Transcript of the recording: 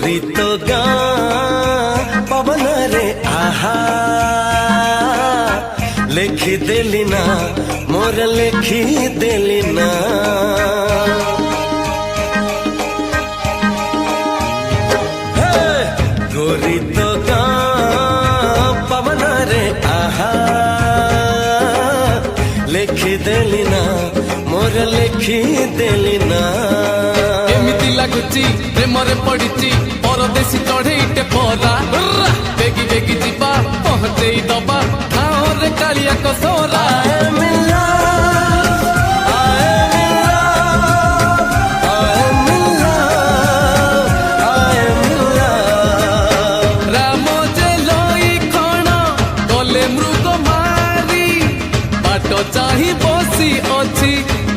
गोरी तो गाँ पवन रे आहा लेखी देली ना मोर लेखी देली ना गोरी तो गाँ पवन रे आहा लेखी देली ना मोर लेखी देली ना एमिति लागुची प्रेमरे पड़िची परदेशी चढ़ेईटे परा बेगी बेगी जीवा पहुंचेई दबा गाँव रे कालिया कसोरा मिला